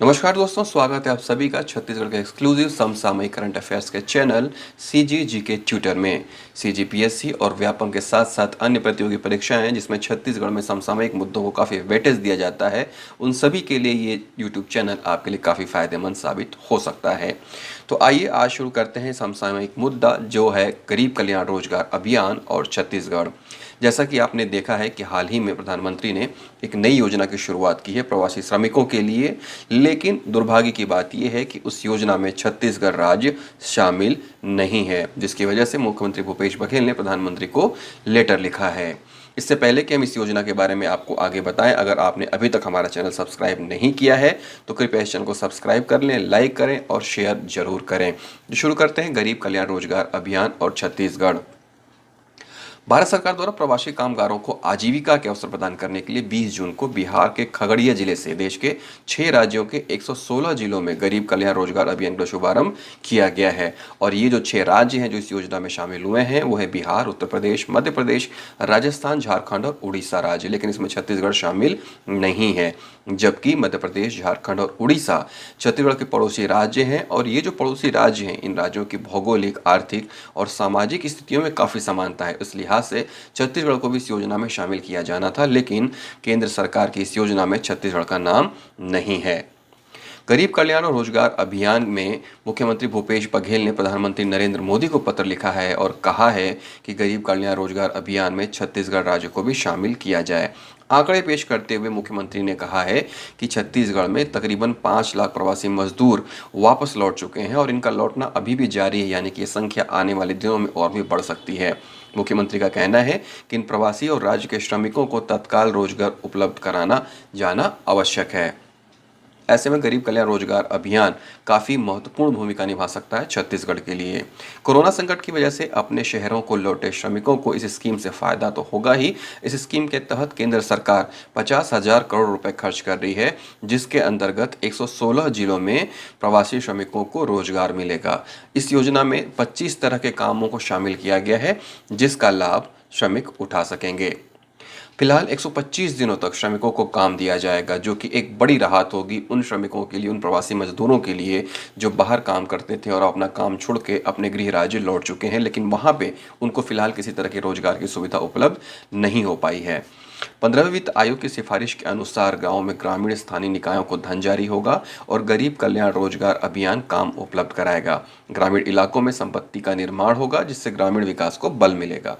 नमस्कार दोस्तों, स्वागत है आप सभी का छत्तीसगढ़ के एक्सक्लूसिव समसामयिक करंट अफेयर्स के चैनल सीजी के ट्यूटर में। सीजीपीएससी और व्यापम के साथ साथ अन्य प्रतियोगी परीक्षाएं हैं जिसमें छत्तीसगढ़ में समसामयिक मुद्दों को काफ़ी वेटेज दिया जाता है, उन सभी के लिए ये यूट्यूब चैनल आपके लिए काफ़ी फायदेमंद साबित हो सकता है। तो आइए आज शुरू करते हैं समसामयिक मुद्दा जो है गरीब कल्याण रोजगार अभियान और छत्तीसगढ़। जैसा कि आपने देखा है कि हाल ही में प्रधानमंत्री ने एक नई योजना की शुरुआत की है प्रवासी श्रमिकों के लिए, लेकिन दुर्भाग्य की बात यह है कि उस योजना में छत्तीसगढ़ राज्य शामिल नहीं है, जिसकी वजह से मुख्यमंत्री भूपेश बघेल ने प्रधानमंत्री को लेटर लिखा है। इससे पहले कि हम इस योजना के बारे में आपको आगे बताएं, अगर आपने अभी तक हमारा चैनल सब्सक्राइब नहीं किया है तो कृपया इस चैनल को सब्सक्राइब कर लें, लाइक करें और शेयर जरूर करें। तो शुरू करते हैं गरीब कल्याण रोजगार अभियान और छत्तीसगढ़। भारत सरकार द्वारा प्रवासी कामगारों को आजीविका के अवसर प्रदान करने के लिए 20 जून को बिहार के खगड़िया जिले से देश के 6 राज्यों के 116 जिलों में गरीब कल्याण रोजगार अभियान का शुभारंभ किया गया है। और ये जो 6 राज्य हैं जो इस योजना में शामिल हुए हैं वो है बिहार, उत्तर प्रदेश, मध्य प्रदेश, राजस्थान, झारखंड और उड़ीसा राज्य, लेकिन इसमें छत्तीसगढ़ शामिल नहीं है। जबकि मध्य प्रदेश, झारखंड और उड़ीसा छत्तीसगढ़ के पड़ोसी राज्य हैं। और ये जो पड़ोसी राज्य हैं इन राज्यों की भौगोलिक, आर्थिक और सामाजिक स्थितियों में काफ़ी समानता है, इस लिहाज से छत्तीसगढ़ को भी इस योजना में शामिल किया जाना था, लेकिन केंद्र सरकार की इस योजना में छत्तीसगढ़ का नाम नहीं है। गरीब कल्याण और रोजगार अभियान में मुख्यमंत्री भूपेश बघेल ने प्रधानमंत्री नरेंद्र मोदी को पत्र लिखा है और कहा है कि गरीब कल्याण रोजगार अभियान में छत्तीसगढ़ राज्य को भी शामिल किया जाए। आंकड़े पेश करते हुए मुख्यमंत्री ने कहा है कि छत्तीसगढ़ में तकरीबन 5 लाख प्रवासी मजदूर वापस लौट चुके हैं और इनका लौटना अभी भी जारी है, यानी कि ये संख्या आने वाले दिनों में और भी बढ़ सकती है। मुख्यमंत्री का कहना है कि इन प्रवासी और राज्य के श्रमिकों को तत्काल रोजगार उपलब्ध कराना जाना आवश्यक है। ऐसे में गरीब कल्याण रोजगार अभियान काफ़ी महत्वपूर्ण भूमिका निभा सकता है छत्तीसगढ़ के लिए। कोरोना संकट की वजह से अपने शहरों को लौटे श्रमिकों को इस स्कीम से फायदा तो होगा ही। इस स्कीम के तहत केंद्र सरकार 50,000 करोड़ रुपए खर्च कर रही है, जिसके अंतर्गत 116 जिलों में प्रवासी श्रमिकों को रोजगार मिलेगा। इस योजना में 25 तरह के कामों को शामिल किया गया है जिसका लाभ श्रमिक उठा सकेंगे। फिलहाल 125 दिनों तक श्रमिकों को काम दिया जाएगा, जो कि एक बड़ी राहत होगी उन श्रमिकों के लिए, उन प्रवासी मजदूरों के लिए जो बाहर काम करते थे और अपना काम छोड़ के अपने गृह राज्य लौट चुके हैं, लेकिन वहां पे उनको फिलहाल किसी तरह के रोजगार की सुविधा उपलब्ध नहीं हो पाई है। 15वें वित्त आयोग की सिफारिश के अनुसार गाँव में ग्रामीण स्थानीय निकायों को धन जारी होगा और गरीब कल्याण रोजगार अभियान काम उपलब्ध कराएगा। ग्रामीण इलाकों में संपत्ति का निर्माण होगा जिससे ग्रामीण विकास को बल मिलेगा।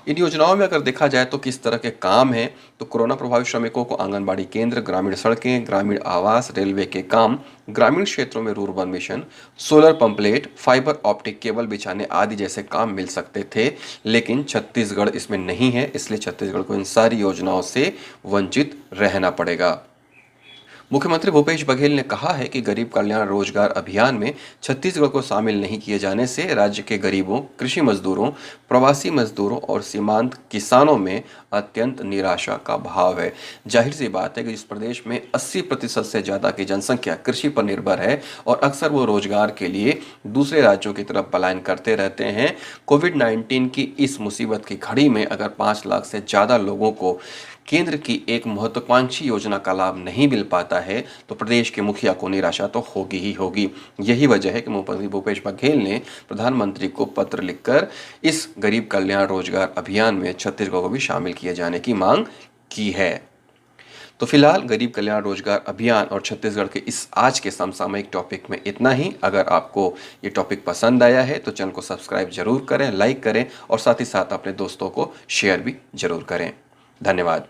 इन योजनाओं में अगर देखा जाए तो किस तरह के काम हैं, तो कोरोना प्रभावित श्रमिकों को आंगनबाड़ी केंद्र, ग्रामीण सड़कें, ग्रामीण आवास, रेलवे के काम, ग्रामीण क्षेत्रों में rurban mission, solar pamphlet, fibre optic cable बिछाने आदि जैसे काम मिल सकते थे, लेकिन छत्तीसगढ़ इसमें नहीं है, इसलिए छत्तीसगढ़ को इन सारी योजनाओं से वंचित रहना पड़ेगा। मुख्यमंत्री भूपेश बघेल ने कहा है कि गरीब कल्याण रोजगार अभियान में छत्तीसगढ़ को शामिल नहीं किए जाने से राज्य के गरीबों, कृषि मजदूरों, प्रवासी मजदूरों और सीमांत किसानों में अत्यंत निराशा का भाव है। जाहिर सी बात है कि जिस प्रदेश में 80% से ज़्यादा की जनसंख्या कृषि पर निर्भर है और अक्सर वो रोजगार के लिए दूसरे राज्यों की तरफ पलायन करते रहते हैं, कोविड-19 की इस मुसीबत की घड़ी में अगर 5 लाख से ज़्यादा लोगों को केंद्र की एक महत्वाकांक्षी योजना का लाभ नहीं मिल पाता है तो प्रदेश के मुखिया को निराशा तो होगी ही होगी। यही वजह है कि मुख्यमंत्री भूपेश बघेल ने प्रधानमंत्री को पत्र लिखकर इस गरीब कल्याण रोजगार अभियान में छत्तीसगढ़ को भी शामिल किए जाने की मांग की है। तो फिलहाल गरीब कल्याण रोजगार अभियान और छत्तीसगढ़ के इस आज के समसामयिक टॉपिक में इतना ही। अगर आपको ये टॉपिक पसंद आया है तो चैनल को सब्सक्राइब जरूर करें, लाइक करें और साथ ही साथ अपने दोस्तों को शेयर भी जरूर करें। धन्यवाद।